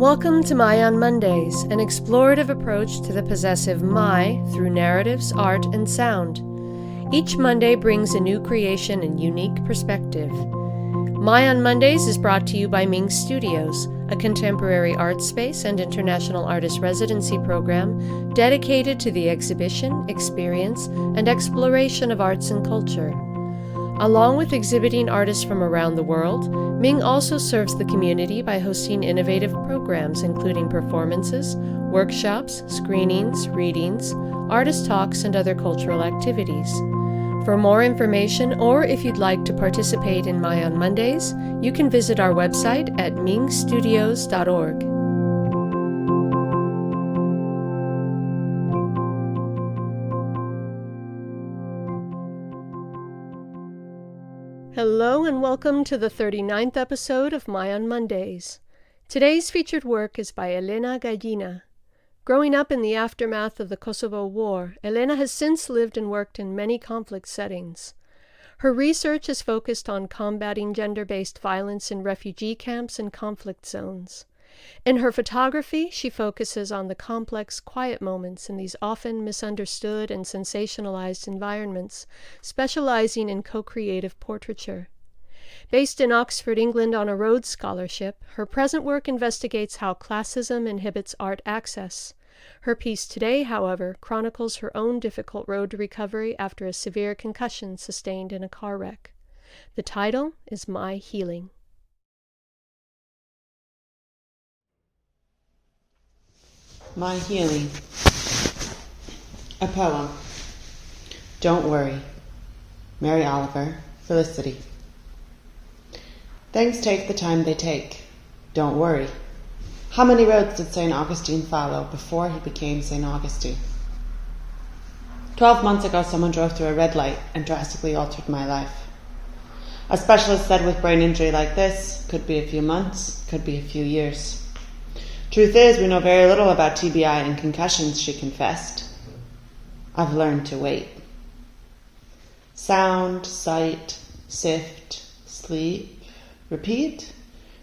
Welcome to My on Mondays, an explorative approach to the possessive my through narratives, art, and sound. Each Monday brings a new creation and unique perspective. My on Mondays is brought to you by Ming Studios, a contemporary art space and international artist residency program dedicated to the exhibition, experience, and exploration of arts and culture. Along with exhibiting artists from around the world, Ming also serves the community by hosting innovative programs including performances, workshops, screenings, readings, artist talks, and other cultural activities. For more information, or if you'd like to participate in My on Mondays, you can visit our website at mingstudios.org. Hello and welcome to the 39th episode of My on Mondays. Today's featured work is by Elena Gallina. Growing up in the aftermath of the Kosovo War, Elena has since lived and worked in many conflict settings. Her research is focused on combating gender-based violence in refugee camps and conflict zones. In her photography, she focuses on the complex, quiet moments in these often misunderstood and sensationalized environments, specializing in co-creative portraiture. Based in Oxford, England on a Rhodes scholarship, her present work investigates how classism inhibits art access. Her piece today, however, chronicles her own difficult road to recovery after a severe concussion sustained in a car wreck. The title is My Healing. My Healing. A poem. Don't worry. Mary Oliver, Felicity. Things take the time they take. Don't worry. How many roads did St. Augustine follow before he became St. Augustine? 12 months ago, someone drove through a red light and drastically altered my life. A specialist said with brain injury like this, could be a few months, could be a few years. Truth is, we know very little about TBI and concussions, she confessed. I've learned to wait. Sound, sight, sift, sleep, repeat.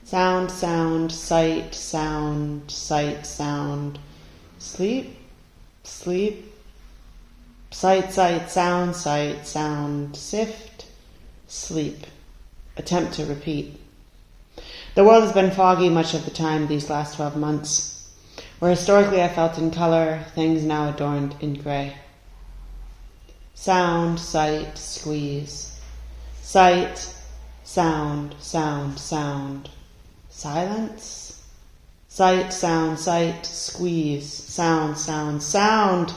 Sound, sound, sight, sound, sight, sound, sleep, sleep, sight, sight, sound, sift, sleep. Attempt to repeat. The world has been foggy much of the time these last 12 months. Where historically I felt in color, things now adorned in gray. Sound, sight, squeeze. Sight, sound, sound, sound. Silence. Sight, sound, sight, squeeze. Sound, sound, sound.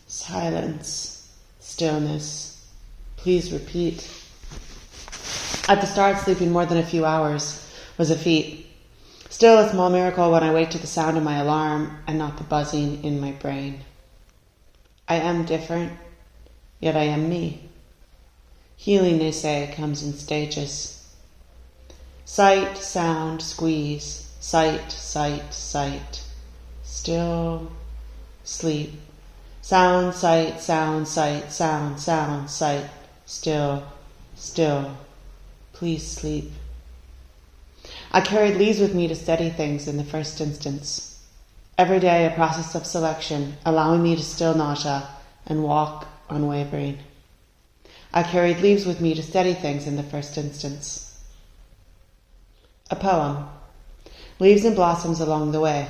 Silence. Stillness. Please repeat. At the start, sleeping more than a few hours was a feat. Still a small miracle when I wake to the sound of my alarm and not the buzzing in my brain. I am different, yet I am me. Healing, they say, comes in stages. Sight, sound, squeeze. Sight, sight, sight. Still, sleep. Sound, sight, sound, sight, sound, sound, sight. Still, still. Please sleep. I carried leaves with me to steady things in the first instance. Every day a process of selection, allowing me to still nausea and walk unwavering. I carried leaves with me to steady things in the first instance. A poem. Leaves and blossoms along the way.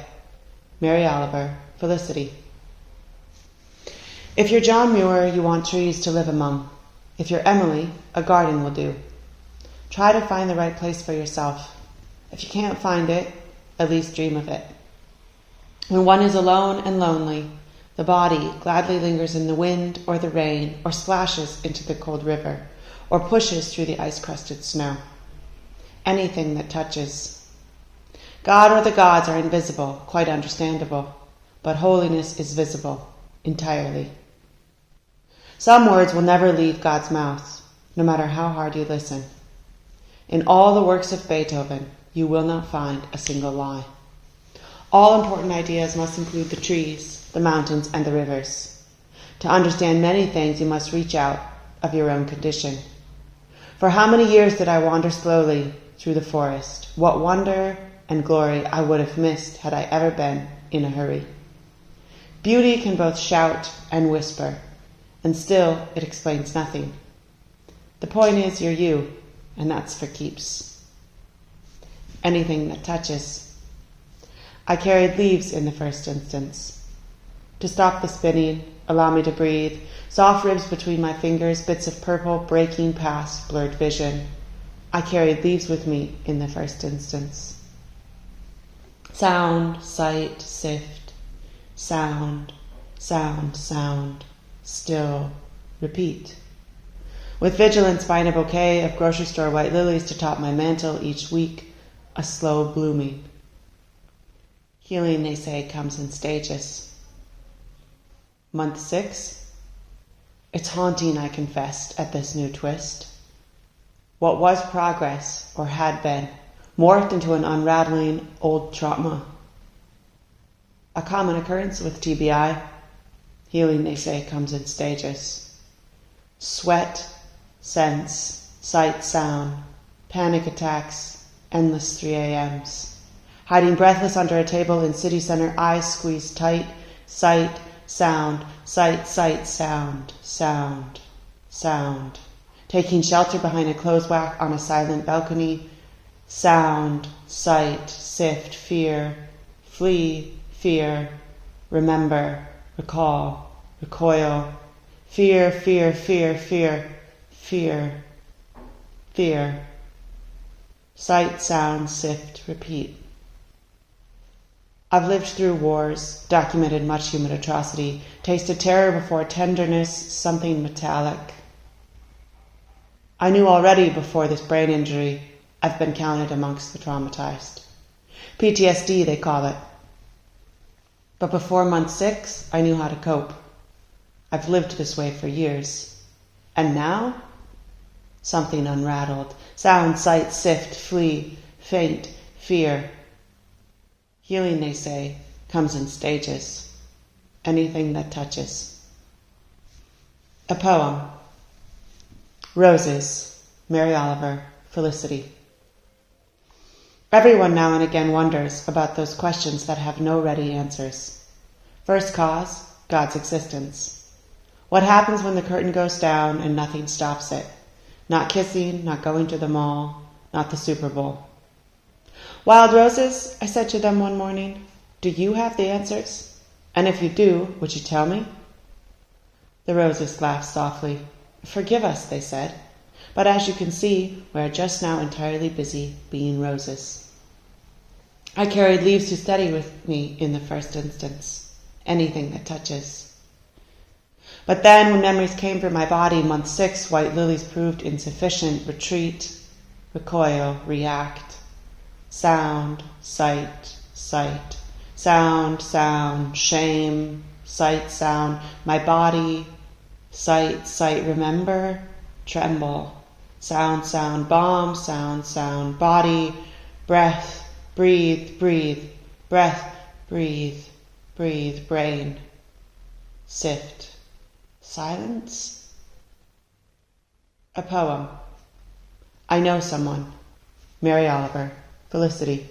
Mary Oliver, Felicity. If you're John Muir, you want trees to live among. If you're Emily, a garden will do. Try to find the right place for yourself. If you can't find it, at least dream of it. When one is alone and lonely, the body gladly lingers in the wind or the rain, or splashes into the cold river, or pushes through the ice-crusted snow. Anything that touches. God or the gods are invisible, quite understandable, but holiness is visible, entirely. Some words will never leave God's mouth, no matter how hard you listen. In all the works of Beethoven, you will not find a single lie. All important ideas must include the trees, the mountains, and the rivers. To understand many things, you must reach out of your own condition. For how many years did I wander slowly through the forest? What wonder, and glory I would have missed had I ever been in a hurry. Beauty can both shout and whisper, and still it explains nothing. The point is you're you, and that's for keeps. Anything that touches. I carried leaves in the first instance. To stop the spinning, allow me to breathe, soft ribs between my fingers, bits of purple breaking past blurred vision. I carried leaves with me in the first instance. Sound, sight, sift, sound, sound, sound, still, repeat. With vigilance find a bouquet of grocery store white lilies to top my mantle each week, a slow blooming. Healing, they say, comes in stages. Month 6. It's haunting, I confessed, at this new twist. What was progress, or had been, morphed into an unraveling old trauma. A common occurrence with TBI. Healing, they say, comes in stages. Sweat, sense, sight, sound, panic attacks, endless 3 a.m.s. Hiding breathless under a table in city center, eyes squeezed tight, sight, sound, sight, sight, sound, sound, sound. Taking shelter behind a clothes rack on a silent balcony, sound, sight, sift, fear, flee, fear, remember, recall, recoil, fear, fear, fear, fear, fear, fear. Sight, sound, sift, repeat. I've lived through wars, documented much human atrocity, tasted terror before tenderness, something metallic. I knew already before this brain injury, I've been counted amongst the traumatized. PTSD, they call it. But before month 6, I knew how to cope. I've lived this way for years. And now? Something unrattled. Sound, sight, sift, flee, faint, fear. Healing, they say, comes in stages. Anything that touches. A poem. Roses, Mary Oliver, Felicity. Everyone now and again wonders about those questions that have no ready answers. First cause, God's existence. What happens when the curtain goes down and nothing stops it? Not kissing, not going to the mall, not the Super Bowl. Wild roses, I said to them one morning, do you have the answers? And if you do, would you tell me? The roses laughed softly. Forgive us, they said, but as you can see, we are just now entirely busy being roses. I carried leaves to steady with me in the first instance, anything that touches. But then, when memories came for my body, month 6, white lilies proved insufficient. Retreat, recoil, react. Sound, sight, sight. Sound, sound, shame, sight, sound. My body, sight, sight, remember, tremble. Sound, sound, bomb, sound, sound. Body, breath, breathe, breathe. Breath, breathe, breathe. Brain, sift. Silence? A poem. I know someone. Mary Oliver, Felicity.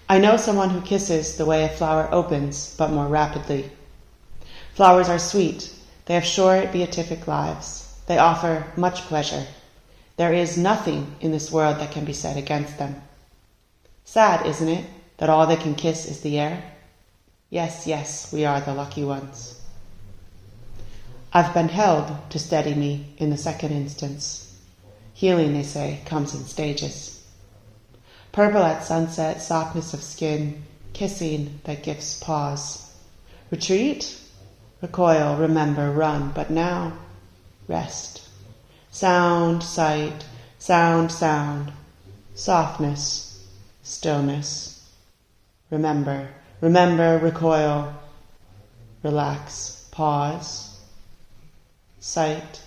I know someone who kisses the way a flower opens, but more rapidly. Flowers are sweet. They have short, beatific lives. They offer much pleasure. There is nothing in this world that can be said against them. Sad, isn't it, that all they can kiss is the air? Yes, yes, we are the lucky ones. I've been held to steady me in the second instance. Healing, they say, comes in stages. Purple at sunset, softness of skin, kissing that gives pause. Retreat, recoil, remember, run, but now, rest. Sound, sight, sound, sound, softness, stillness. Remember, remember, recoil, relax, pause. Sight,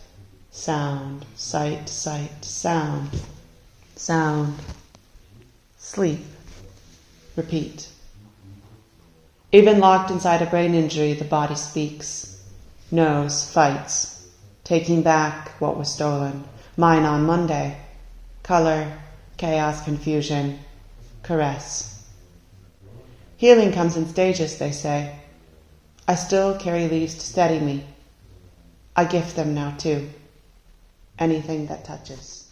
sound, sight, sight, sound, sound, sleep, repeat. Even locked inside a brain injury, the body speaks, knows, fights, taking back what was stolen. Mine on Monday. Color, chaos, confusion, caress. Healing comes in stages, they say. I still carry leaves to steady me. I gift them now too. Anything that touches.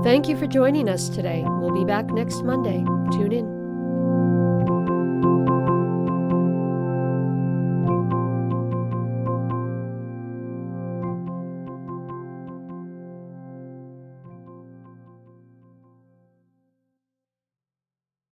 Thank you for joining us today. We'll be back next Monday. Tune in.